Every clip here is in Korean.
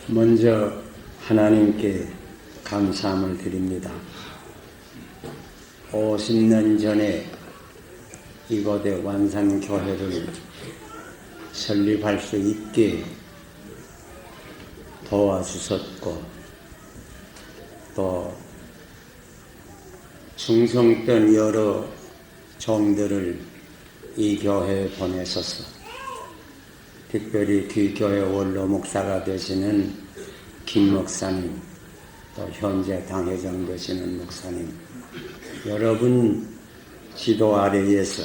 먼저 하나님께 감사함을 드립니다. 50년 전에 이곳에 완산교회를 설립할 수 있게 도와주셨고, 또 충성된 여러 종들을 이 교회에 보내셔서 특별히 귀교회 원로 목사가 되시는 김 목사님, 또 현재 당회장 되시는 목사님, 여러분 지도 아래에서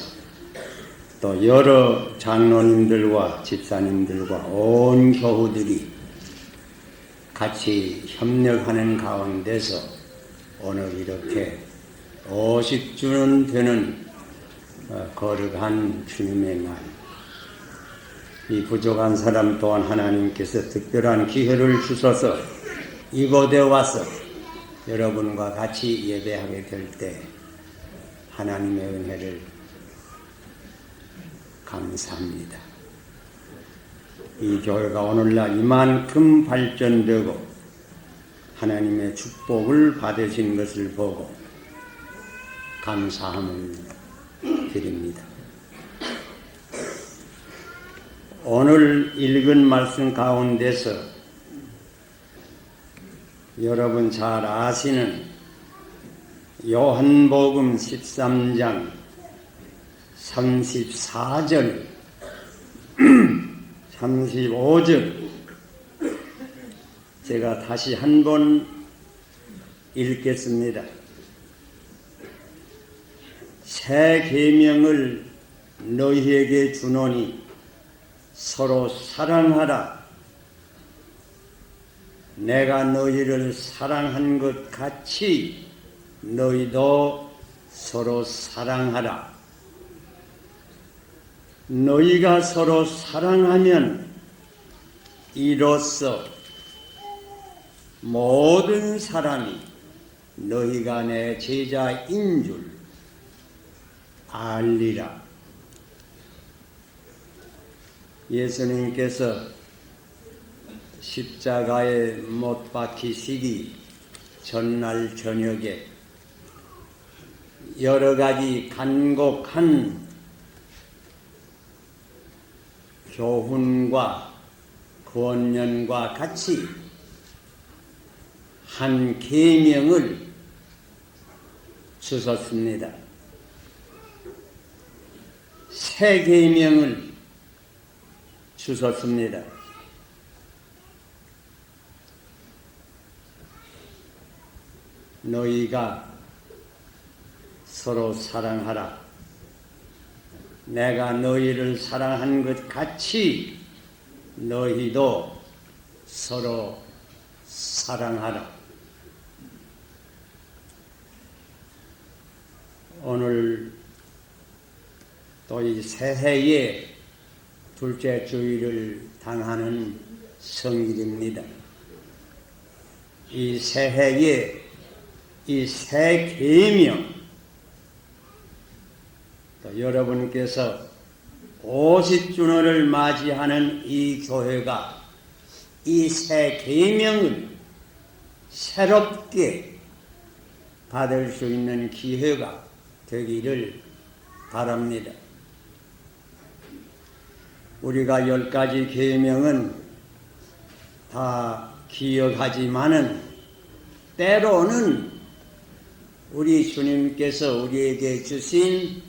또 여러 장로님들과 집사님들과 온 교우들이 같이 협력하는 가운데서 오늘 이렇게 50주년 되는 거룩한 주님의 날, 이 부족한 사람 또한 하나님께서 특별한 기회를 주셔서 이곳에 와서 여러분과 같이 예배하게 될 때 하나님의 은혜를 감사합니다. 이 교회가 오늘날 이만큼 발전되고 하나님의 축복을 받으신 것을 보고 감사함을 드립니다. 오늘 읽은 말씀 가운데서 여러분 잘 아시는 요한복음 13장 34절 35절 제가 다시 한번 읽겠습니다. 새 계명을 너희에게 주노니 서로 사랑하라. 내가 너희를 사랑한 것 같이 너희도 서로 사랑하라. 너희가 서로 사랑하면 이로써 모든 사람이 너희가 내 제자인 줄 알리라. 예수님께서 십자가에 못 박히시기 전날 저녁에 여러 가지 간곡한 교훈과 권면과 같이 한 계명을 주셨습니다. 새 계명을 주셨습니다. 너희가 서로 사랑하라. 내가 너희를 사랑한 것 같이 너희도 서로 사랑하라. 오늘 또 이 새해의 둘째 주일을 당하는 성일입니다. 이 새해에 이 새 계명, 또 여러분께서 50주년을 맞이하는 이 교회가 이 새 계명을 새롭게 받을 수 있는 기회가 되기를 바랍니다. 우리가 10가지 계명은 다 기억하지만은 때로는 우리 주님께서 우리에게 주신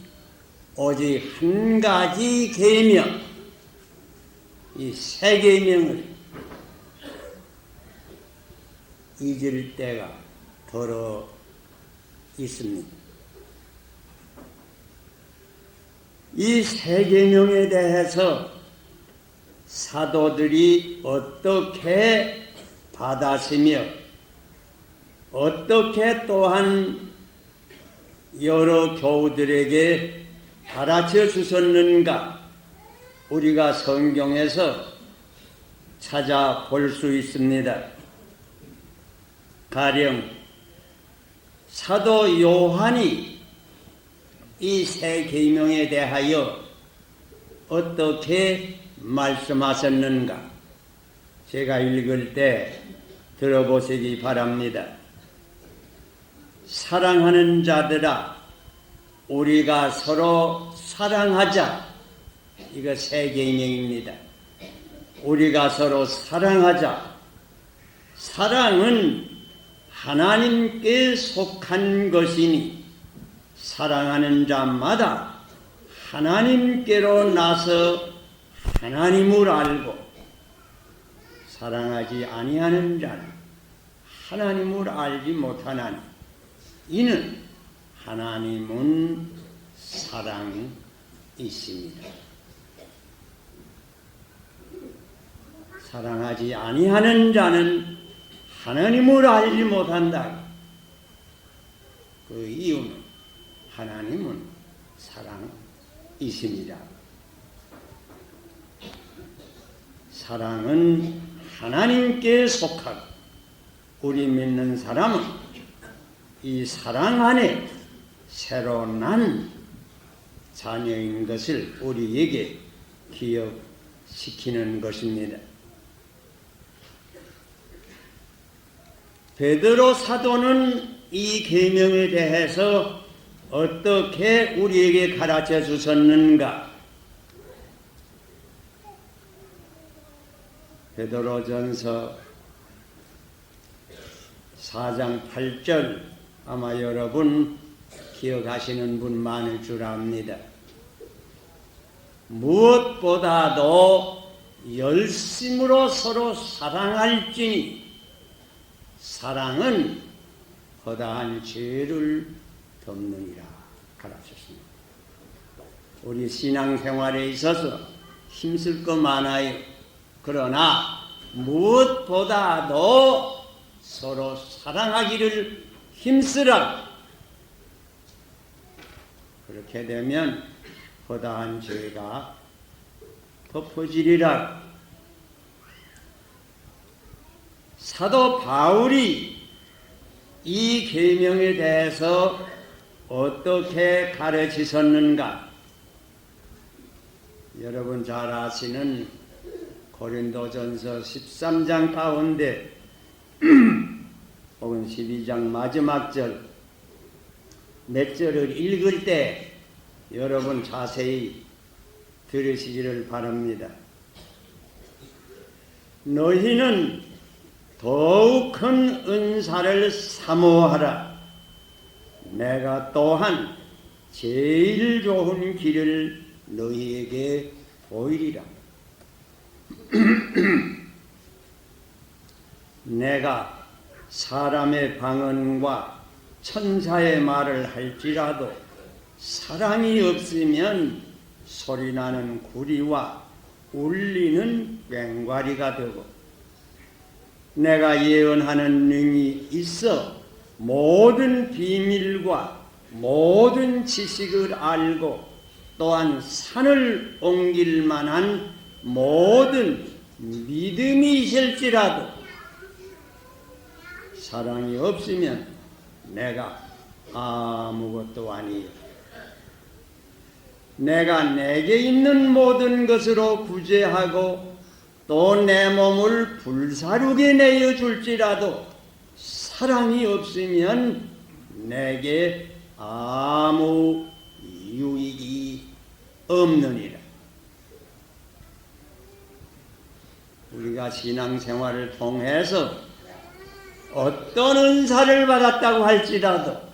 오직 한 가지 계명, 이 새 계명을 잊을 때가 더러 있습니다. 이 새 계명에 대해서 사도들이 어떻게 받았으며 어떻게 또한 여러 교우들에게 가르쳐 주셨는가 우리가 성경에서 찾아볼 수 있습니다. 가령 사도 요한이 이 새 계명에 대하여 어떻게 말씀하셨는가 제가 읽을 때 들어보시기 바랍니다. 사랑하는 자들아, 우리가 서로 사랑하자. 이거 새 계명입니다. 우리가 서로 사랑하자. 사랑은 하나님께 속한 것이니 사랑하는 자마다 하나님께로 나서 하나님을 알고, 사랑하지 아니하는 자는 하나님을 알지 못하나니 이는 하나님은 사랑이십니다. 사랑하지 아니하는 자는 하나님을 알지 못한다. 그 이유는 하나님은 사랑이십니다. 사랑은 하나님께 속하고, 우리 믿는 사람은 이 사랑 안에 새로 난 자녀인 것을 우리에게 기억시키는 것입니다. 베드로 사도는 이 계명에 대해서 어떻게 우리에게 가르쳐 주셨는가? 베드로전서 4장 8절, 아마 여러분 기억하시는 분 많을 줄 압니다. 무엇보다도 열심으로 서로 사랑할지니 사랑은 허다한 죄를 덮느니라 가르쳤습니다. 우리 신앙생활에 있어서 힘쓸 거 많아요. 그러나 무엇보다도 서로 사랑하기를 힘쓰라. 그렇게 되면 허다한 죄가 덮어지리라. 사도 바울이 이 계명에 대해서 어떻게 가르치셨는가? 여러분 잘 아시는 고린도전서 13장 가운데 혹은 12장 마지막 절 몇 절을 읽을 때 여러분 자세히 들으시기를 바랍니다. 너희는 더욱 큰 은사를 사모하라. 내가 또한 제일 좋은 길을 너희에게 보이리라. 내가 사람의 방언과 천사의 말을 할지라도 사랑이 없으면 소리나는 구리와 울리는 꽹과리가 되고, 내가 예언하는 능이 있어 모든 비밀과 모든 지식을 알고 또한 산을 옮길 만한 모든 믿음이 있을지라도 사랑이 없으면 내가 아무것도 아니요. 내가 내게 있는 모든 것으로 구제하고 또 내 몸을 불사르게 내어줄지라도 사랑이 없으면 내게 아무 유익이 없느니라. 우리가 신앙생활을 통해서 어떤 은사를 받았다고 할지라도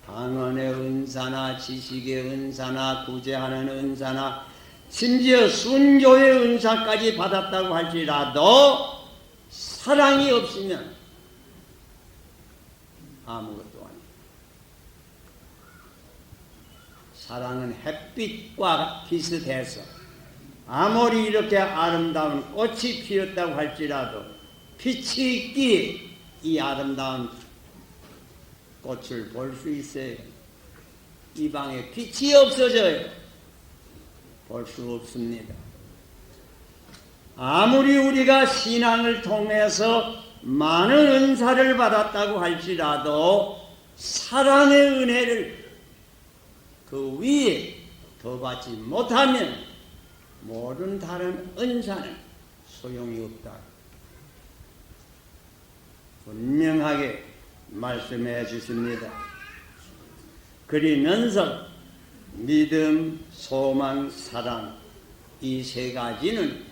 방언의 은사나 지식의 은사나 구제하는 은사나 심지어 순교의 은사까지 받았다고 할지라도 사랑이 없으면 아무것도 아니에요. 사랑은 햇빛과 비슷해서 아무리 이렇게 아름다운 꽃이 피었다고 할지라도 빛이 있기에 이 아름다운 꽃을 볼 수 있어요. 이 방에 빛이 없어져요. 볼 수 없습니다. 아무리 우리가 신앙을 통해서 많은 은사를 받았다고 할지라도 사랑의 은혜를 그 위에 더 받지 못하면 모든 다른 은사는 소용이 없다. 분명하게 말씀해 주십니다. 그러면서 믿음, 소망, 사랑 이 세 가지는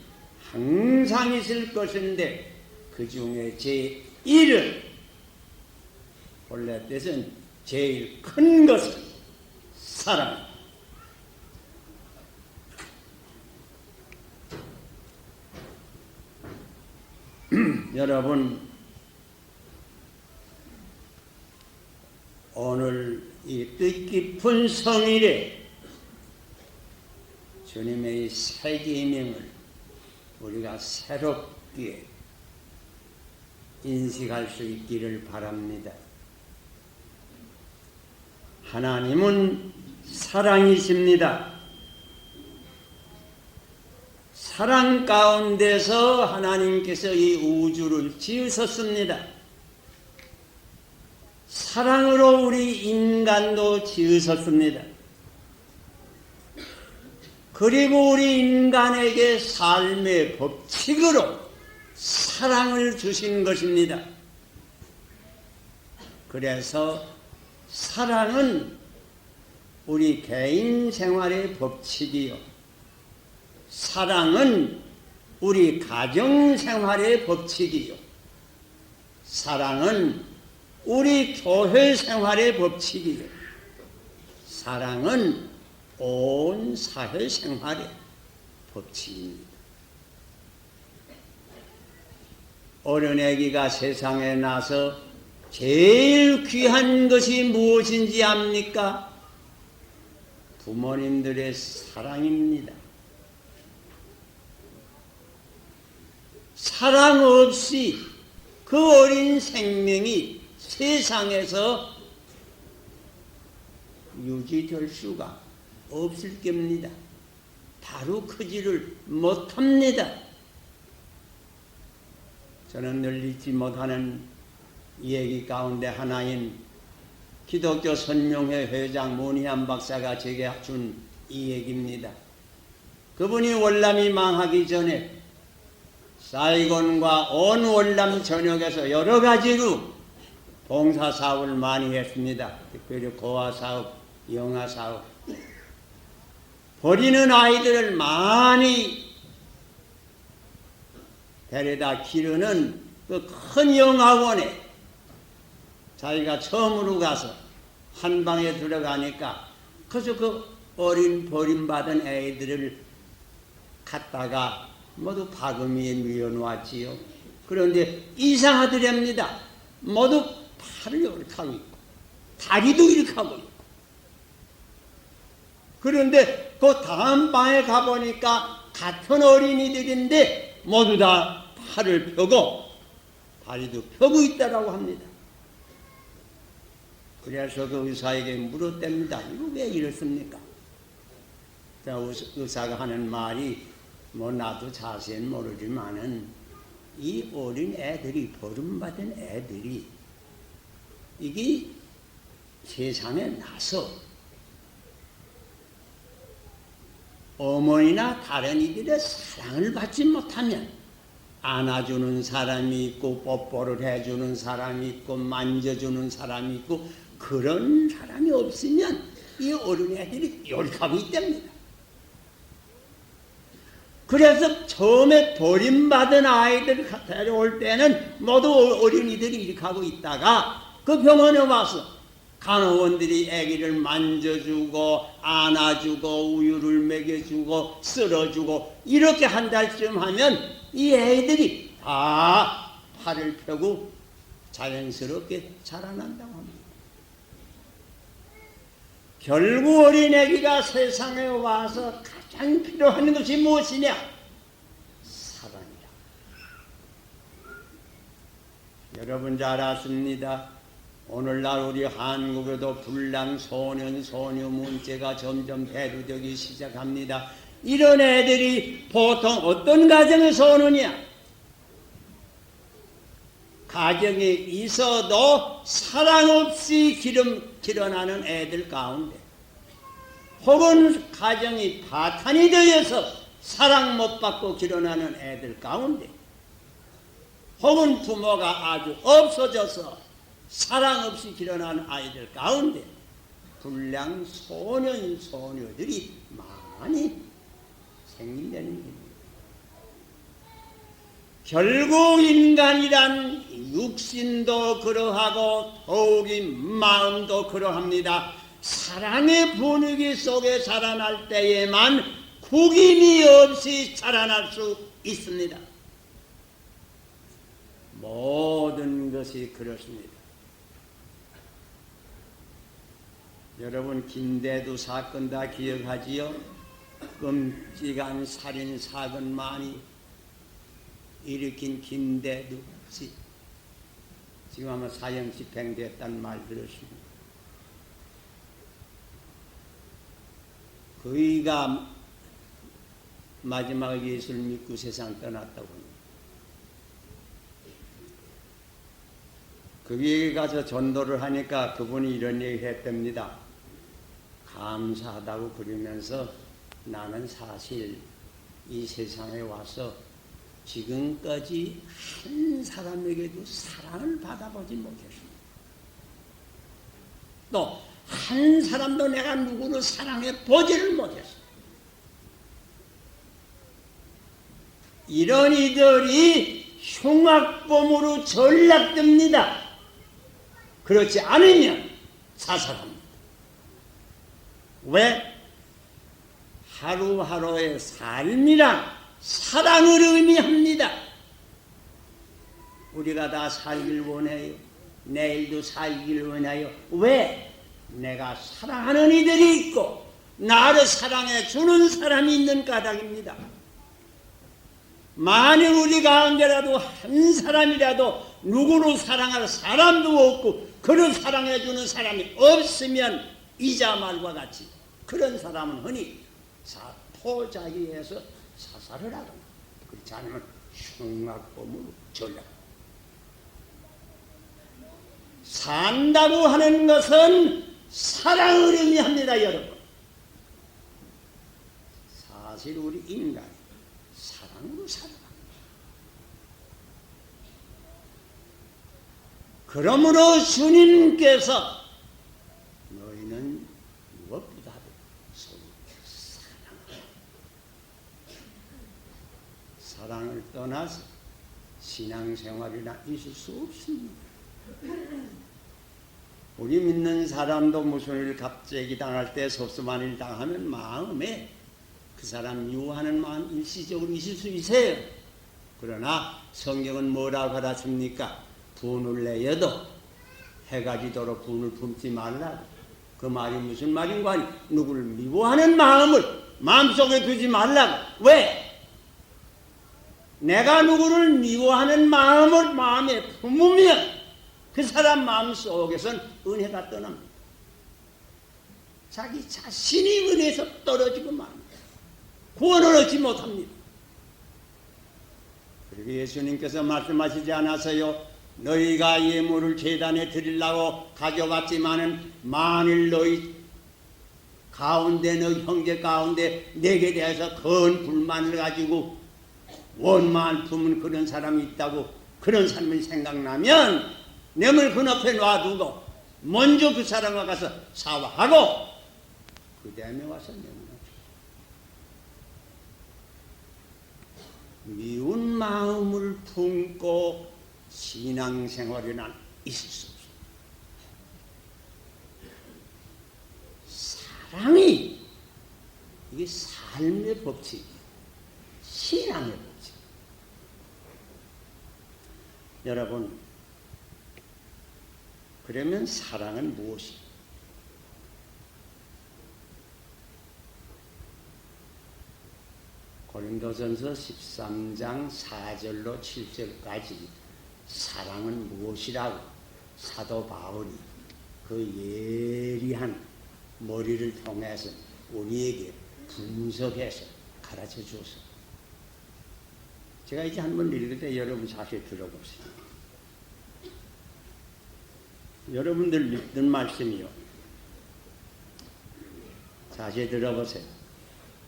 항상 있을 것인데 그 중에 제1은 본래 뜻은 제일 큰 것은 사랑. 여러분, 오늘 이 뜻깊은 성일에 주님의 새 계명을 우리가 새롭게 인식할 수 있기를 바랍니다. 하나님은 사랑이십니다. 사랑 가운데서 하나님께서 이 우주를 지으셨습니다. 사랑으로 우리 인간도 지으셨습니다. 그리고 우리 인간에게 삶의 법칙으로 사랑을 주신 것입니다. 그래서 사랑은 우리 개인 생활의 법칙이요, 사랑은 우리 가정 생활의 법칙이요, 사랑은 우리 교회 생활의 법칙이요, 사랑은 온 사회 생활의 법칙입니다. 어린애기가 세상에 나서 제일 귀한 것이 무엇인지 압니까? 부모님들의 사랑입니다. 사랑 없이 그 어린 생명이 세상에서 유지될 수가 없을 겁니다. 바로 크지를 못합니다. 저는 늘 잊지 못하는 얘기 가운데 하나인 기독교 선명회 회장 문희한 박사가 제게 준 이 얘기입니다. 그분이 월남이 망하기 전에 사이곤과 온 월남 전역에서 여러 가지로 봉사사업을 많이 했습니다. 특별히 고아사업, 영아사업. 버리는 아이들을 많이 데려다 기르는 그 큰 영아원에 자기가 처음으로 가서 한 방에 들어가니까 그래서 그 어린 버림받은 애들을 갖다가 모두 바구니에 밀어놓았지요. 그런데 이상하더랍니다. 모두 팔을 이렇게 하고 있고 다리도 이렇게 하고 있고. 그런데 그 다음 방에 가보니까 같은 어린이들인데 모두 다 팔을 펴고 다리도 펴고 있다라고 합니다. 그래서 그 의사에게 물었답니다. 이거 왜 이렇습니까? 의사가 하는 말이 뭐 나도 자세히는 모르지만은 이 어린 애들이, 버림받은 애들이 이게 세상에 나서 어머니나 다른 이들의 사랑을 받지 못하면 안아주는 사람이 있고 뽀뽀를 해주는 사람이 있고 만져주는 사람이 있고 그런 사람이 없으면 이 어린애들이 열하고 있답니다. 그래서 처음에 버림받은 아이들 데려올 때는 모두 어린이들이 이렇게 하고 있다가 그 병원에 와서 간호원들이 아기를 만져주고 안아주고 우유를 먹여주고 쓸어주고 이렇게 한 달쯤 하면 이 애들이 다 팔을 펴고 자연스럽게 자라난다고 합니다. 결국 어린애기가 세상에 와서 가장 필요한 것이 무엇이냐? 사랑이다. 여러분 잘 아십니다. 오늘날 우리 한국에도 불량 소년, 소녀 문제가 점점 대두되기 시작합니다. 이런 애들이 보통 어떤 가정에서 오느냐? 가정에 있어도 사랑 없이 길어나는 애들 가운데 혹은 가정이 파탄이 되어서 사랑 못 받고 길어나는 애들 가운데, 혹은 부모가 아주 없어져서 사랑 없이 길어나는 아이들 가운데 불량 소년 소녀들이 많이 생긴다는 겁니다. 결국 인간이란 육신도 그러하고 더욱이 마음도 그러합니다. 사랑의 분위기 속에 자라날 때에만 구김이 없이 자라날 수 있습니다. 모든 것이 그렇습니다. 여러분 김대두 사건 다 기억하지요? 끔찍한 살인 사건 많이 일으킨 김대두 씨, 지금 아마 사형 집행됐다는 말 들었습니다. 그이가 마지막에 예수를 믿고 세상 떠났다고 합니다. 그에게 가서 전도를 하니까 그분이 이런 얘기 했답니다. 감사하다고 그러면서 나는 사실 이 세상에 와서 지금까지 한 사람에게도 사랑을 받아보지 못했습니다. 또 한 사람도 내가 누구를 사랑해 보지를 못했습니다. 이런 이들이 흉악범으로 전락됩니다. 그렇지 않으면 자살합니다. 왜? 하루하루의 삶이란 사랑을 의미합니다. 우리가 다 살길 원해요. 내일도 살길 원해요. 왜? 내가 사랑하는 이들이 있고 나를 사랑해 주는 사람이 있는 까닭입니다. 만일 우리 가운데라도 한 사람이라도 누구를 사랑할 사람도 없고 그를 사랑해 주는 사람이 없으면 이자말과 같이 그런 사람은 흔히 포자기에서 사살을 하거나 그렇지 않으면 흉악범으로 전락. 산다고 하는 것은 사랑을 의미합니다, 여러분. 사실 우리 인간이 사랑으로 살아갑니다. 그러므로 주님께서 너희는 무엇보다도 사랑을 떠나서 신앙생활이나 있을 수 없습니다. 우리 믿는 사람도 무슨 일 갑자기 당할 때 섭섭한 일 당하면 마음에 그 사람 미워하는 마음 일시적으로 있을 수 있어요. 그러나 성경은 뭐라고 가르칩니까? 분을 내어도 해가 지도록 분을 품지 말라고. 그 말이 무슨 말인가 하니 누구를 미워하는 마음을 마음속에 두지 말라고. 왜? 내가 누구를 미워하는 마음을 마음에 품으면 그 사람 마음속에선 은혜가 떠납니다. 자기 자신이 은혜에서 떨어지고 맙니다. 구원을 얻지 못합니다. 그리고 예수님께서 말씀하시지 않아서요, 너희가 예물을 제단에 드리려고 가져왔지만은 만일 너희 가운데 너희 형제 가운데 내게 대해서 큰 불만을 가지고 원망을 품은 그런 사람이 있다고 그런 사람이 생각나면 뇌물 그 옆에 놔두고 먼저 그 사람과 가서 사과하고 그 다음에 와서 뇌물을 미운 마음을 품고 신앙생활이란 있을 수 없습니다. 사랑이 이게 삶의 법칙이에요. 신앙의 법칙. 여러분, 그러면 사랑은 무엇이에요? 고린도전서 13장 4절로 7절까지 사랑은 무엇이라고 사도 바울이 그 예리한 머리를 통해서 우리에게 분석해서 가르쳐 주었어요. 제가 이제 한번 읽을 때 여러분 자세히 들어보세요. 여러분들 읽는 말씀이요. 자세히 들어보세요.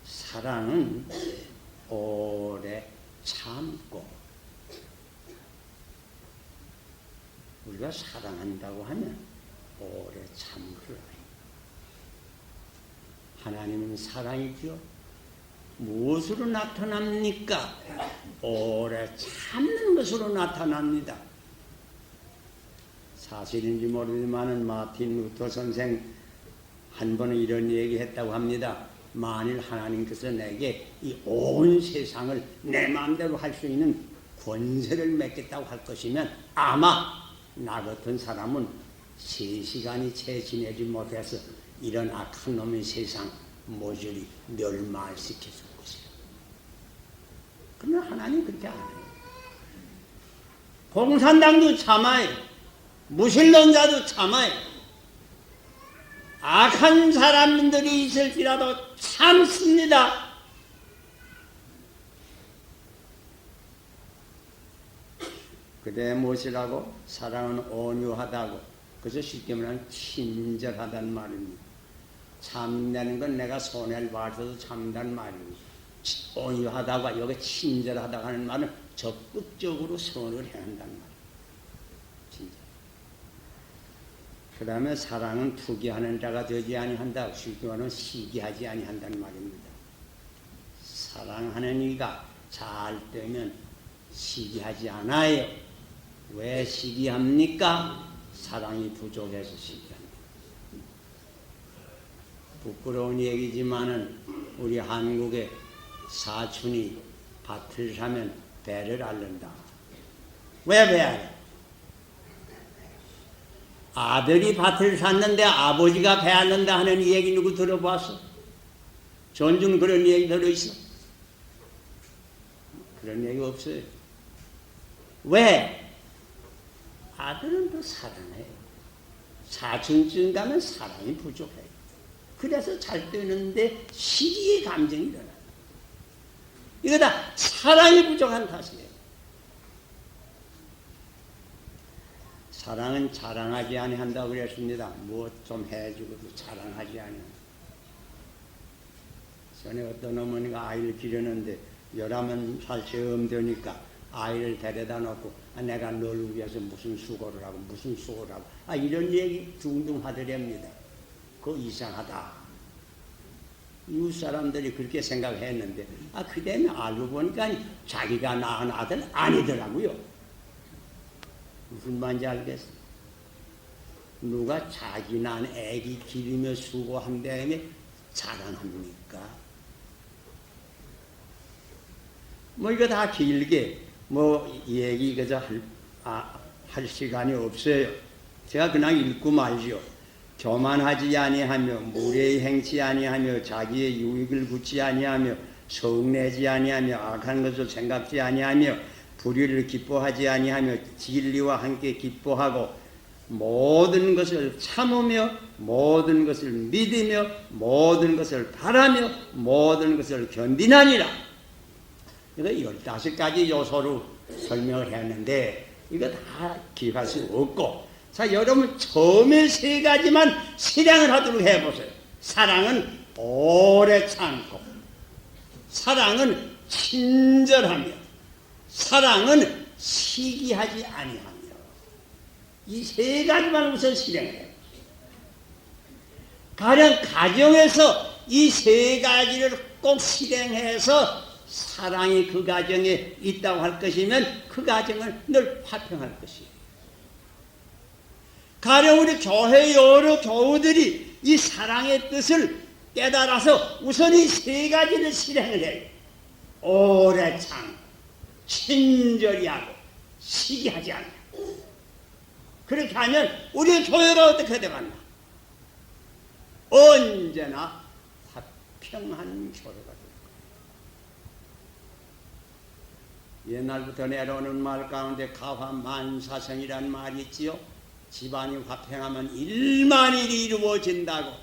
사랑은 오래 참고. 우리가 사랑한다고 하면 오래 참으라. 하나님은 사랑이죠. 무엇으로 나타납니까? 오래 참는 것으로 나타납니다. 사실인지 모르지만 마틴 루터 선생 한 번은 이런 얘기했다고 합니다. 만일 하나님께서 내게 이 온 세상을 내 마음대로 할 수 있는 권세를 맺겠다고 할 것이면 아마 나 같은 사람은 3시간이 채 지내지 못해서 이런 악한 놈의 세상 모조리 멸망시켜줄 것이다. 그러나 하나님 그렇게 안 해요. 공산당도 참아요. 무신론자도 참아요. 악한 사람들이 있을지라도 참습니다. 그대 무엇이라고? 사랑은 온유하다고. 그래서 쉽게 말하면 친절하단 말입니다. 참다는 건 내가 손해를 봐서도 참다는 말입니다. 온유하다고 여기 친절하다고 하는 말은 적극적으로 선을 해야 한다는 말이에요. 친절. 그 다음에 사랑은 투기하는 자가 되지 아니한다. 쉽게 말하면 시기하지 아니한다는 말입니다. 사랑하는 이가 잘 되면 시기하지 않아요. 왜 시기합니까? 사랑이 부족해서 시기합니다. 부끄러운 얘기지만은 우리 한국의 사촌이 밭을 사면 배를 앓는다. 왜 배 앓아? 아들이 밭을 샀는데 아버지가 배 앓는다 하는 얘기 누구 들어봤어? 전중 그런 얘기 들어있어? 그런 얘기 없어요. 왜? 아들은 더 사랑해요. 사촌쯤 가면 사랑이 부족해요. 그래서 잘 되는데 시기의 감정이 일어나요. 이거 다 사랑이 부족한 탓이에요. 사랑은 자랑하지 아니한다고 그랬습니다. 무엇 좀 해주고도 자랑하지 아니한다. 전에 어떤 어머니가 아이를 기르는데 11살 처음 되니까 아이를 데려다 놓고 내가 너를 위해서 무슨 수고를 하고 무슨 수고를 하고 이런 얘기 둥둥 하더랍니다. 그거 이상하다. 이웃 사람들이 그렇게 생각했는데 그다음에 알고 보니까 자기가 낳은 아들 아니더라고요. 무슨 말인지 알겠어? 누가 자기 낳은 애기 기르며 수고한 다음에 자랑합니까? 이거 다 길게 얘기 그저 할 시간이 없어요. 제가 그냥 읽고 말죠. 교만하지 아니하며 무례히 행치 아니하며 자기의 유익을 굳지 아니하며 성내지 아니하며 악한 것을 생각지 아니하며 불의를 기뻐하지 아니하며 진리와 함께 기뻐하고 모든 것을 참으며 모든 것을 믿으며 모든 것을 바라며 모든 것을 견디나니라. 이거 15가지 요소로 설명을 했는데 이거 다 기억할 수 없고, 자, 여러분 처음에 3가지만 실행을 하도록 해보세요. 사랑은 오래 참고, 사랑은 친절하며, 사랑은 시기하지 아니하며. 이 3가지만 우선 실행해요. 가령 가정에서 이 3가지를 꼭 실행해서 사랑이 그 가정에 있다고 할 것이면 그 가정을 늘 화평할 것이에요. 가령 우리 교회 여러 교우들이 이 사랑의 뜻을 깨달아서 우선 이 3가지를 실행을 해요. 오래 참고, 친절히 하고, 시기하지 않고. 그렇게 하면 우리 교회가 어떻게 되겠나? 언제나 화평한 교회가 됩니다. 옛날부터 내려오는 말 가운데 가화만사성이라는 말이 있지요. 집안이 화평하면 일만일이 이루어진다고.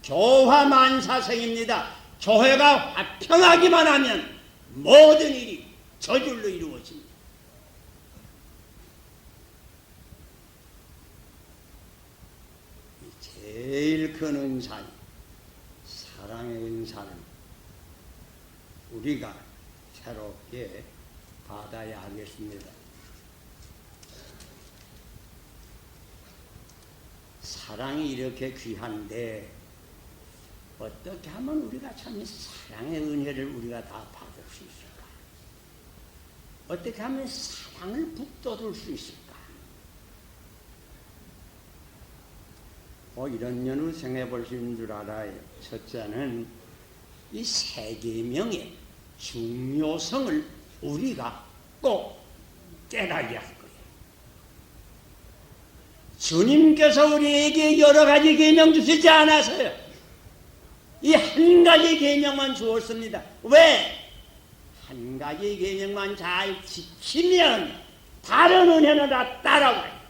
교화만사성입니다. 교회가 화평하기만 하면 모든 일이 저절로 이루어집니다. 제일 큰 은사는 사랑의 은사는 우리가 새롭게 받아야 하겠습니다. 사랑이 이렇게 귀한데 어떻게 하면 우리가 참 이 사랑의 은혜를 우리가 다 받을 수 있을까? 어떻게 하면 사랑을 북돋을 수 있을까? 이런 면을 생각해 볼 수 있는 줄 알아요. 첫째는 이 세 계명의 중요성을 우리가 꼭 깨닫게 할 거예요. 주님께서 우리에게 여러 가지 계명 주시지 않았어요. 이 한 가지 계명만 주었습니다. 왜? 한 가지 계명만 잘 지키면 다른 은혜는 다 따라와요.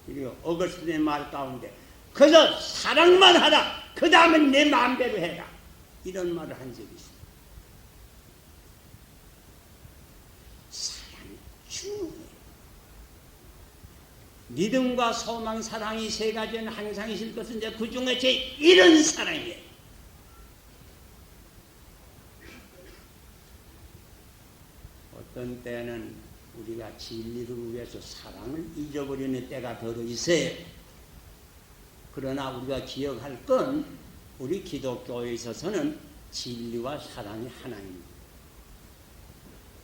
그리고 어거스틴의 말 가운데 그저 사랑만 하라. 그 다음엔 내 마음대로 해라. 이런 말을 한 적이 있어요. 사랑이 중요해요. 믿음과 소망, 사랑이 세 가지는 항상 있을 것인데 그 중에 제일 이런 사랑이에요. 어떤 때는 우리가 진리를 위해서 사랑을 잊어버리는 때가 더러 있어요. 그러나 우리가 기억할 건 우리 기독교에 있어서는 진리와 사랑이 하나입니다.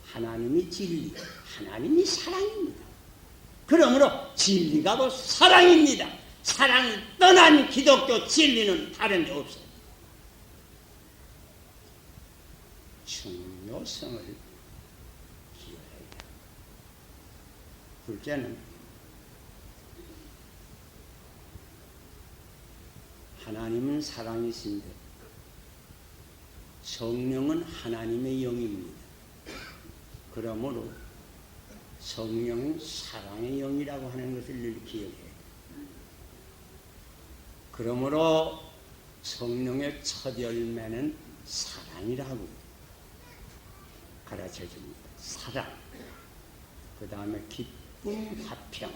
하나님이 진리, 하나님이 사랑입니다. 그러므로 진리가 곧 사랑입니다. 사랑을 떠난 기독교 진리는 다른 데 없어요. 중요성을 기억해야 돼요. 둘째는 하나님은 사랑이신데 성령은 하나님의 영입니다. 그러므로 성령은 사랑의 영이라고 하는 것을 늘 기억해요. 그러므로 성령의 첫 열매는 사랑이라고 가르쳐줍니다. 사랑, 그 다음에 기쁨, 화평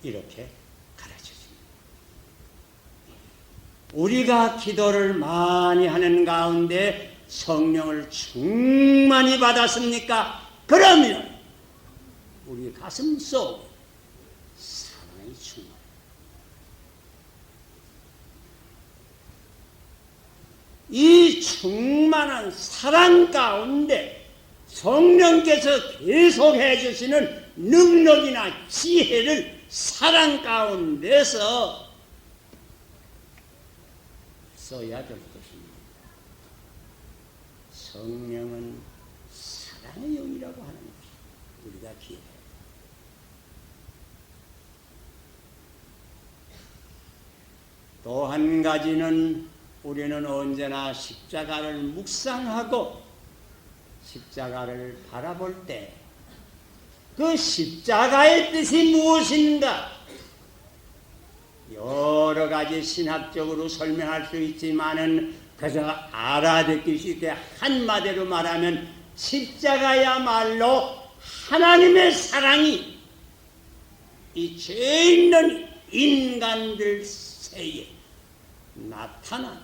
이렇게 가르쳐줍니다. 우리가 기도를 많이 하는 가운데 성령을 충만히 받았습니까? 그러면 우리 가슴 속 사랑이 충만해요. 이 충만한 사랑 가운데 성령께서 계속해 주시는 능력이나 지혜를 사랑 가운데서 써야 될 것입니다. 성령은 사랑의 영이라고 하는 것을 우리가 기억해야 합니다. 또 한 가지는 우리는 언제나 십자가를 묵상하고 십자가를 바라볼 때 그 십자가의 뜻이 무엇인가 여러 가지 신학적으로 설명할 수 있지만은 그저 알아듣기 쉽게 한마디로 말하면 십자가야말로 하나님의 사랑이 이 죄 있는 인간들 새에 나타난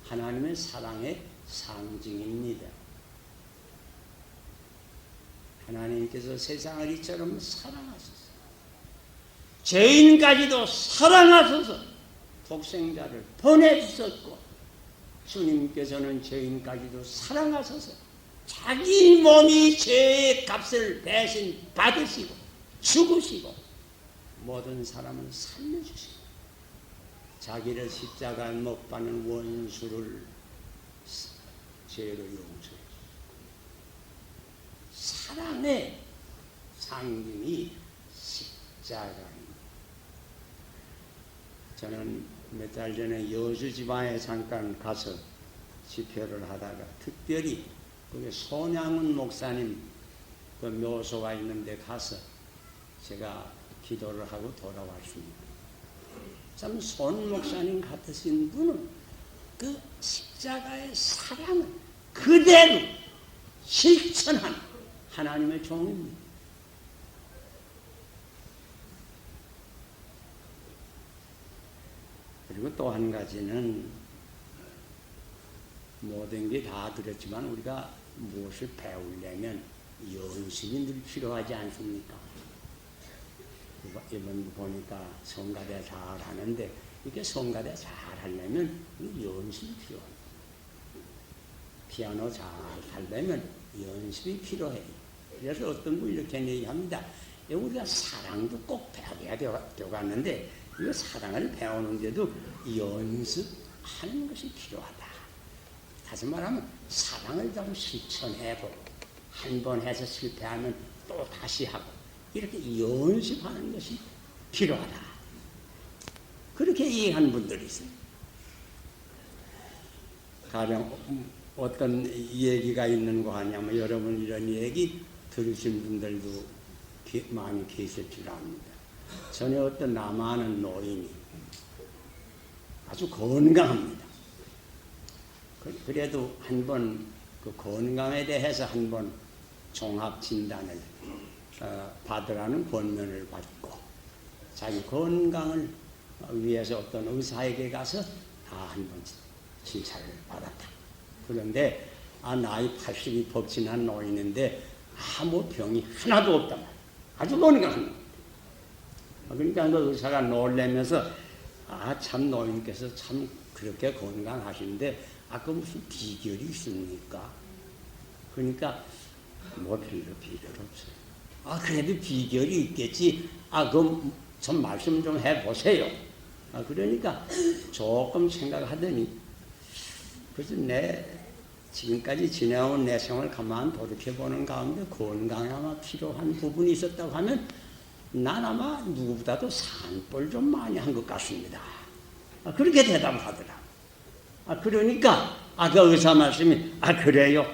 하나님의 사랑의 상징입니다. 하나님께서 세상을 이처럼 사랑하소서, 죄인까지도 사랑하소서 독생자를 보내주셨고, 주님께서는 죄인까지도 사랑하소서 자기 몸이 죄의 값을 대신 받으시고 죽으시고 모든 사람을 살려주시고 자기를 십자가에 못 박는 원수를 죄로 용서해 주시고 사랑의 상징이 십자가입니다. 저는 몇 달 전에 여수 지방에 잠깐 가서 집회를 하다가 특별히 거기 손양훈 목사님 그 묘소가 있는데 가서 제가 기도를 하고 돌아왔습니다. 참 손 목사님 같으신 분은 그 십자가의 사랑을 그대로 실천한 하나님의 종입니다. 그리고 또 한 가지는 모든 게 다 들었지만 우리가 무엇을 배우려면 연습이 늘 필요하지 않습니까? 이번 보니까 성가대 잘 하는데 이게 성가대 잘 하려면 연습이 필요합니다. 피아노 잘 하려면 연습이 필요해요. 그래서 어떤 분이 이렇게 얘기합니다. 우리가 사랑도 꼭 배워야 되겠는데 이 사랑을 배우는데도 연습하는 것이 필요하다. 다시 말하면 사랑을 좀 실천해보고 한 번 해서 실패하면 또 다시 하고 이렇게 연습하는 것이 필요하다. 그렇게 이해하는 분들이 있어요. 가령 어떤 얘기가 있는 거 아니냐면 여러분 이런 얘기 들으신 분들도 많이 계실 줄 압니다. 전에 어떤 남아하는 노인이 아주 건강합니다. 그래도 한번 그 건강에 대해서 한번 종합진단을 받으라는 권면을 받고 자기 건강을 위해서 어떤 의사에게 가서 다 한번 진찰을 받았다. 그런데 나이 80이 법진한 노인인데 아무 병이 하나도 없단 말이야. 아주 건강한 노인. 그러니까 그 의사가 놀라면서 참 노인께서 참 그렇게 건강하신데 그 무슨 비결이 있습니까? 그러니까 뭐 비결 없어요. 그래도 비결이 있겠지. 그럼 좀 말씀 좀 해보세요. 그러니까 조금 생각하더니 그래서 지금까지 지내온 내 생활을 가만 돌이켜보는 가운데 건강에 아마 필요한 부분이 있었다고 하면 난 아마 누구보다도 산벌 좀 많이 한 것 같습니다. 그렇게 대답하더라. 그러니까 그 의사 말씀이 그래요.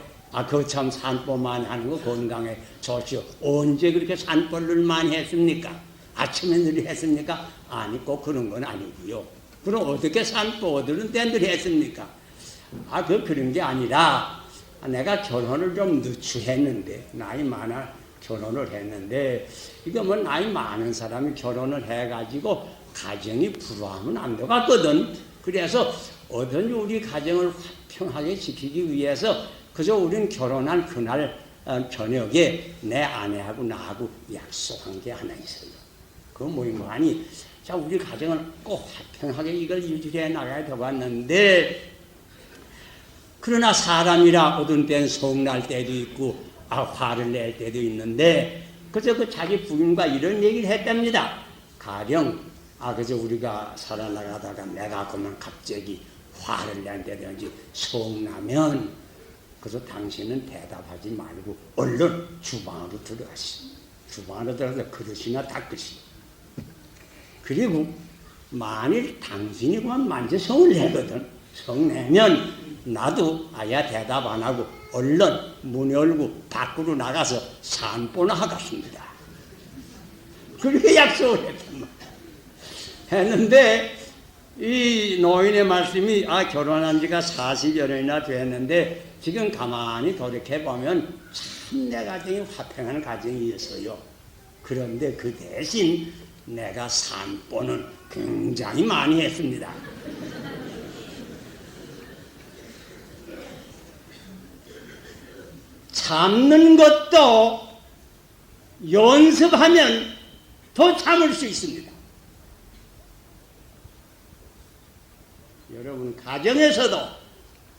그거 참 산보 많이 하는 거 건강에 좋죠. 언제 그렇게 산벌을 많이 했습니까? 아침에 늘 했습니까? 아니 꼭 그런 건 아니고요. 그럼 어떻게 산보들은 늘 했습니까? 그런 게 아니라 내가 결혼을 좀 늦추했는데 나이 많아 결혼을 했는데 이거 뭐 나이 많은 사람이 결혼을 해가지고 가정이 불화하면 안 되거든. 그래서 어떤 우리 가정을 화평하게 지키기 위해서 그저 우리는 결혼한 그날 저녁에 내 아내하고 나하고 약속한 게 하나 있어요. 그건 뭐니? 자, 우리 가정을 꼭 화평하게 이걸 유지해 나가야 되겠는데 그러나 사람이라 어떤 때는 성날 때도 있고 화를 낼 때도 있는데 그저 그 자기 부인과 이런 얘기를 했답니다. 가령 그저 우리가 살아나가다가 내가 그러면 갑자기 화를 낸다든지 성나면 그래서 당신은 대답하지 말고 얼른 주방으로 들어가시. 주방으로 들어가서 그릇이나 닦으시. 그리고 만일 당신이 그만 만져 성을 내거든. 성 내면 나도 대답 안 하고 얼른 문 열고 밖으로 나가서 산보나 하겠습니다. 그렇게 약속을 했단 말이야. 했는데 이 노인의 말씀이 결혼한 지가 40여 년이나 됐는데 지금 가만히 돌이켜보면 참 내 가정이 화평한 가정이었어요. 그런데 그 대신 내가 산보는 굉장히 많이 했습니다. 참는 것도 연습하면 더 참을 수 있습니다. 여러분 가정에서도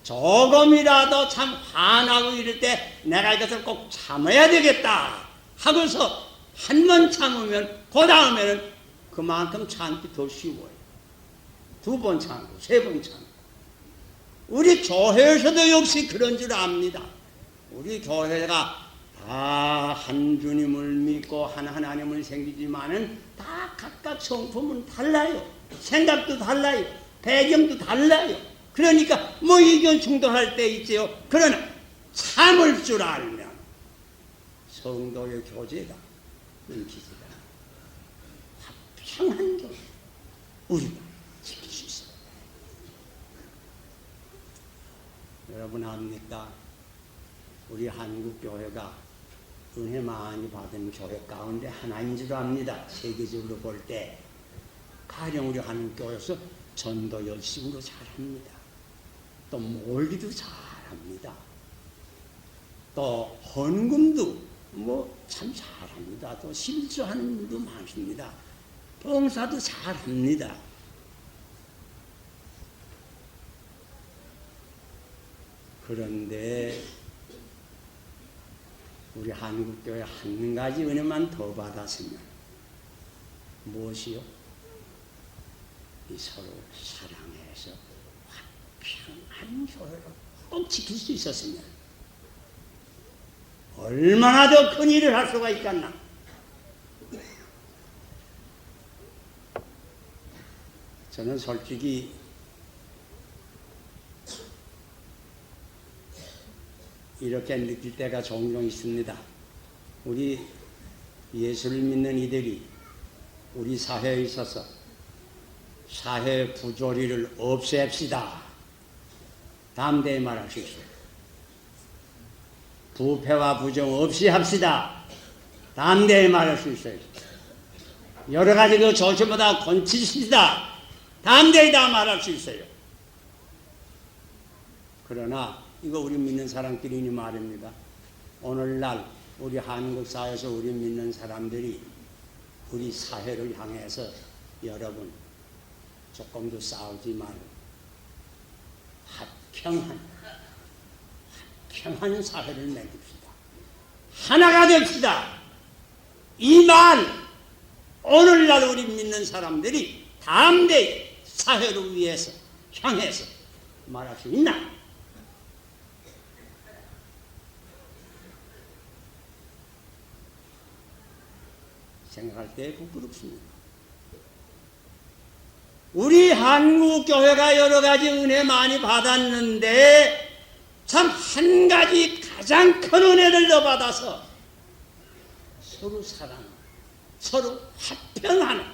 조금이라도 참 화나고 이럴 때 내가 이것을 꼭 참아야 되겠다 하고서 한 번 참으면 그 다음에는 그만큼 참기 더 쉬워요. 2번 참고 3번 참고. 우리 교회에서도 역시 그런 줄 압니다. 우리 교회가 다 한 주님을 믿고 한 하나님을 섬기지만은 다 각각 성품은 달라요. 생각도 달라요. 배경도 달라요. 그러니까 의견 충돌할 때 있지요. 그러나 참을 줄 알면 성도의 교제가 끊기지가 화평한 교회 우리가 지킬 수 있어요. 여러분 압니까? 우리 한국교회가 은혜 많이 받은 교회 가운데 하나인 줄 압니다. 세계적으로 볼 때 가령 우리 한국교회에서 전도 열심으로 잘합니다. 또 몰기도 잘합니다. 또 헌금도 뭐 참 잘합니다. 또 실수하는 분도 많습니다. 봉사도 잘합니다. 그런데 우리 한국교회 한 가지 은혜만 더 받았으면 무엇이요? 이 서로 사랑해서 평안 교회를 꼭 지킬 수 있었으면 얼마나 더 큰 일을 할 수가 있겠나. 저는 솔직히 이렇게 느낄 때가 종종 있습니다. 우리 예수를 믿는 이들이 우리 사회에 있어서 사회 부조리를 없앱시다. 담대히 말할 수 있어요. 부패와 부정 없이 합시다. 담대히 말할 수 있어요. 여러 가지 그 조치보다 건치시다. 담대히 다 말할 수 있어요. 그러나 이거 우리 믿는 사람끼리니 말입니다. 오늘날 우리 한국 사회에서 우리 믿는 사람들이 우리 사회를 향해서 여러분 조금도 싸우지 말고 합평하는 사회를 맺읍시다. 하나가 됩시다. 이 말 오늘날 우리 믿는 사람들이 담대히 사회를 위해서 향해서 말할 수 있나? 생각할 때 부끄럽습니다. 우리 한국교회가 여러 가지 은혜 많이 받았는데 참 한 가지 가장 큰 은혜를 더 받아서 서로 사랑하고 서로 화평하는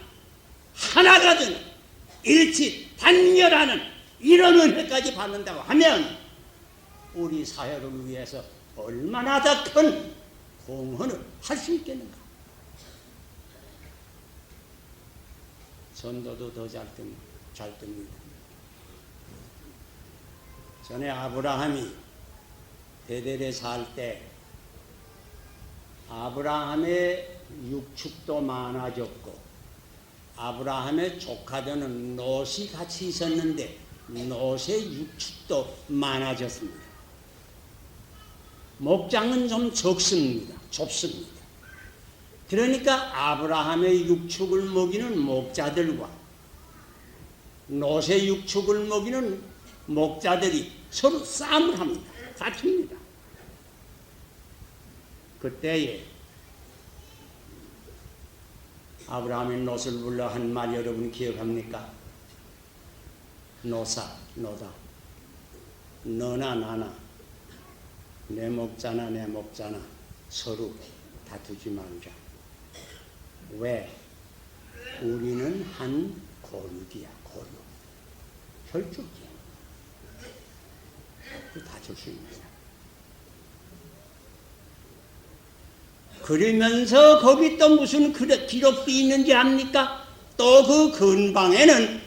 하나가 되는 일치 단결하는 이런 은혜까지 받는다고 하면 우리 사회를 위해서 얼마나 더 큰 공헌을 할 수 있겠는가. 전도도 더 잘 뜹니다. 전에 아브라함이 베델에 살 때 아브라함의 육축도 많아졌고 아브라함의 조카들은 롯이 같이 있었는데 롯의 육축도 많아졌습니다. 목장은 좀 좁습니다. 그러니까 아브라함의 육축을 먹이는 목자들과 롯의 육축을 먹이는 목자들이 서로 싸움을 합니다. 다툽니다. 그때에 아브라함이 롯을 불러 한 말 여러분 기억합니까? 노다 너나 나나 내 목자나 서로 다투지 말자. 왜? 우리는 한 고륙이야. 혈족이야. 다툴 수 있는 거야. 그러면서 거기 또 무슨 기록도 있는지 압니까? 또 그 근방에는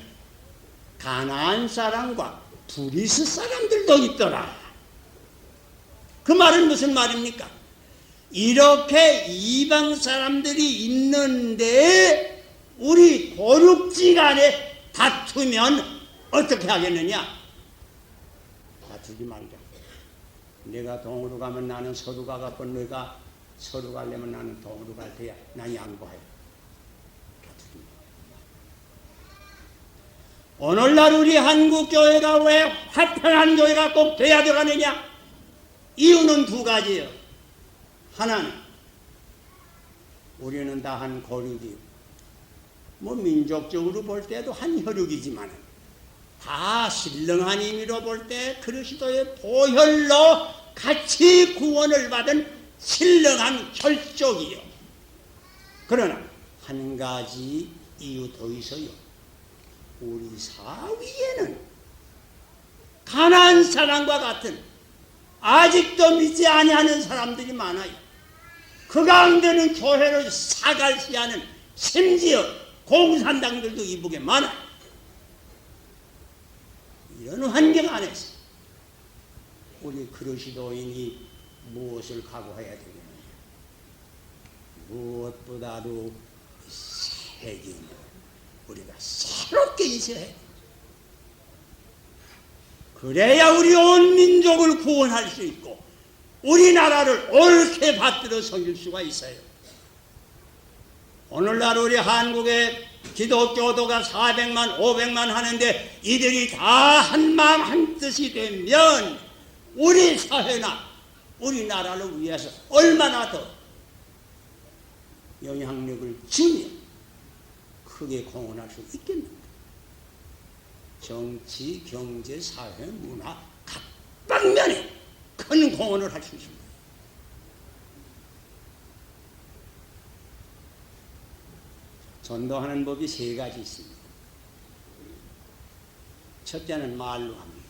가나안 사람과 브리스 사람들도 있더라. 그 말은 무슨 말입니까? 이렇게 이방 사람들이 있는데 우리 고륙지간에 다투면 어떻게 하겠느냐? 다투지 말자. 내가 동으로 가면 나는 서로 가갖고 너가 서로 가려면 나는 동으로 갈 테야. 난 양보해. 다투지 마. 오늘날 우리 한국교회가 왜 화평한 교회가 꼭 돼야 되느냐? 이유는 두 가지예요. 하나는 우리는 다 한 고륙이요. 뭐 민족적으로 볼 때도 한 혈육이지만 다 신령한 의미로 볼 때 그리스도의 보혈로 같이 구원을 받은 신령한 혈족이요. 그러나 한 가지 이유 더 있어요. 우리 사위에는 가난한 사람과 같은 아직도 믿지 아니하는 사람들이 많아요. 그 가운데는 교회를 사갈시하는 심지어 공산당들도 이북에 많아요. 이런 환경 안에서 우리 그리스도인이 무엇을 각오해야 되겠느냐? 무엇보다도 세계는 우리가 새롭게 있어야 해. 그래야 우리 온 민족을 구원할 수 있고 우리나라를 옳게 받들어 섬길 수가 있어요. 오늘날 우리 한국에 기독교도가 400만, 500만 하는데 이들이 다 한마음 한뜻이 되면 우리 사회나 우리나라를 위해서 얼마나 더 영향력을 주며 크게 공헌할 수 있겠는가. 정치, 경제, 사회, 문화 각 방면에 큰 공헌을 할 수 있습니다. 전도하는 법이 세 가지 있습니다. 첫째는 말로 합니다.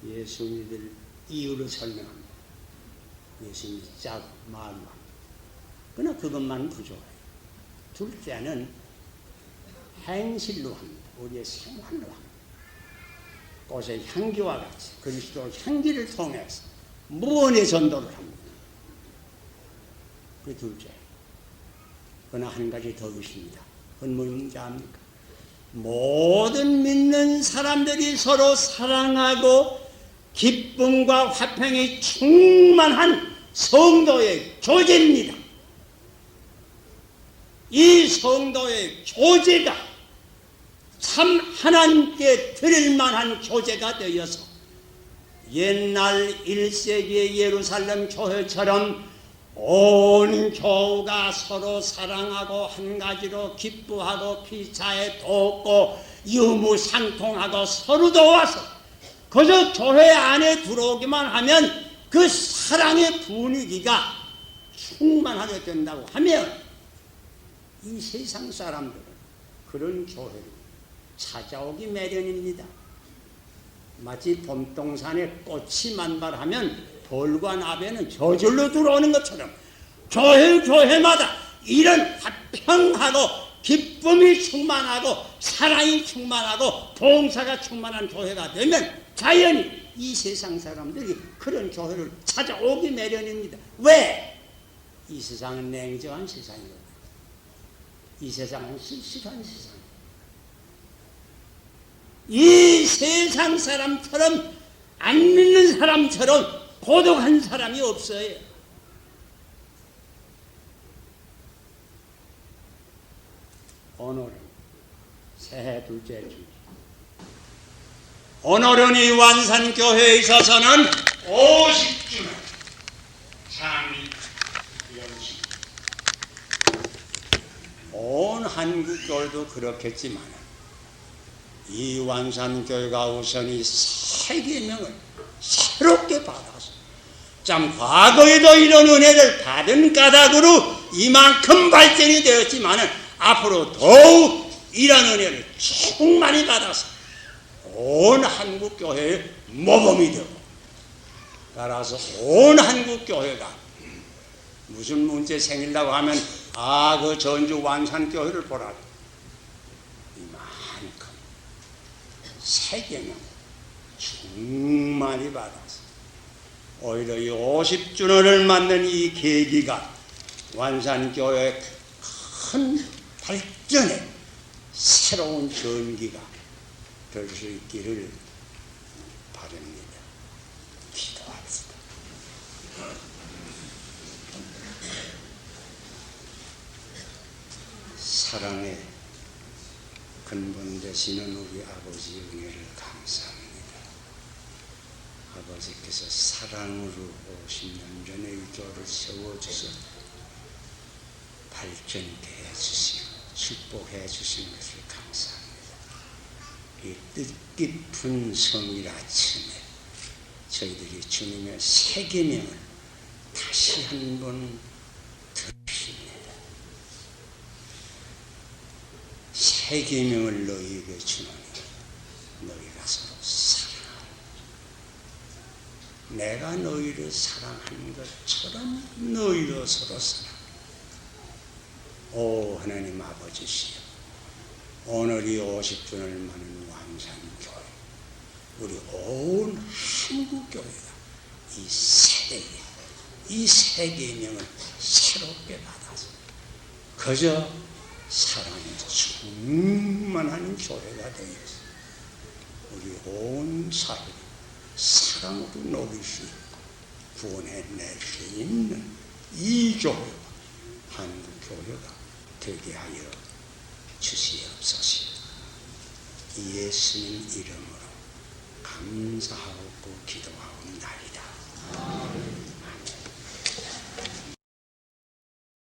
예수 믿을 이유를 설명합니다. 예수 믿자고 말로 합니다. 그러나 그것만 부족해요. 둘째는 행실로 합니다. 우리의 생활로 합니다. 꽃의 향기와 같이 그리스도 향기를 통해서 무언의 전도를 합니다. 그 둘째. 그러나 한 가지 더 있습니다. 그건 뭔지 압니까? 모든 믿는 사람들이 서로 사랑하고 기쁨과 화평이 충만한 성도의 교제입니다. 이 성도의 교제가 참 하나님께 드릴 만한 교제가 되어서 옛날 1세기의 예루살렘 교회처럼 온 교우가 서로 사랑하고 한 가지로 기뻐하고 피차에 돕고 유무상통하고 서로 도와서 그저 교회 안에 들어오기만 하면 그 사랑의 분위기가 충만하게 된다고 하면 이 세상 사람들은 그런 교회를 찾아오기 마련입니다. 마치 봄동산에 꽃이 만발하면 벌과 나비는 저절로 들어오는 것처럼 교회마다 이런 화평하고 기쁨이 충만하고 사랑이 충만하고 봉사가 충만한 교회가 되면 자연히 이 세상 사람들이 그런 교회를 찾아오기 마련입니다. 왜? 이 세상은 냉정한 세상이거든요. 이 세상은 실실한 세상이에요. 이 세상 사람처럼 안 믿는 사람처럼 고독한 사람이 없어요. 오늘은 새해 둘째 주. 오늘은 이 완산교회에 있어서는 50주년 창립 연식. 온 한국교회도 그렇겠지만 이 완산교회가 우선이 세계명을 새롭게 받아서 참 과거에도 이런 은혜를 받은 까닭으로 이만큼 발전이 되었지만 앞으로 더욱 이런 은혜를 충만히 받아서 온 한국교회의 모범이 되고 따라서 온 한국교회가 무슨 문제 생긴다고 하면 그 전주 완산교회를 보라. 이만큼 세계명 충만히 받아서 오히려 이 50주년을 맞는 이 계기가 완산교회의 큰 발전에 새로운 전기가 될 수 있기를 바랍니다. 기도합시다. 사랑의 근본 되시는 우리 아버지 은혜를 감사합니다. 아버지께서 사랑으로 50년 전에 이 교회를 세워주셔 발전케 해주시고 축복해 주신 것을 감사합니다. 이 뜻깊은 성일 아침에 저희들이 주님의 새 계명을 다시 한번 들으십니다. 새 계명을 너희에게 주노니 너희가 서로 사랑하라. 내가 너희를 사랑하는 것처럼 너희도 서로 사랑하라. 오 하나님 아버지시여, 오늘이 50주년을 맞는 완산교회 우리 온 한국교회가 이 세 계명을 새롭게 받아서 그저 사랑이 충만한 교회가 되어서 우리 온 사회를 사랑으로 녹일 수 있고 구원해낼 수 있는 이 교회가 한국교회가 되게 하여 주시옵소서. 예수님 이름으로 감사하고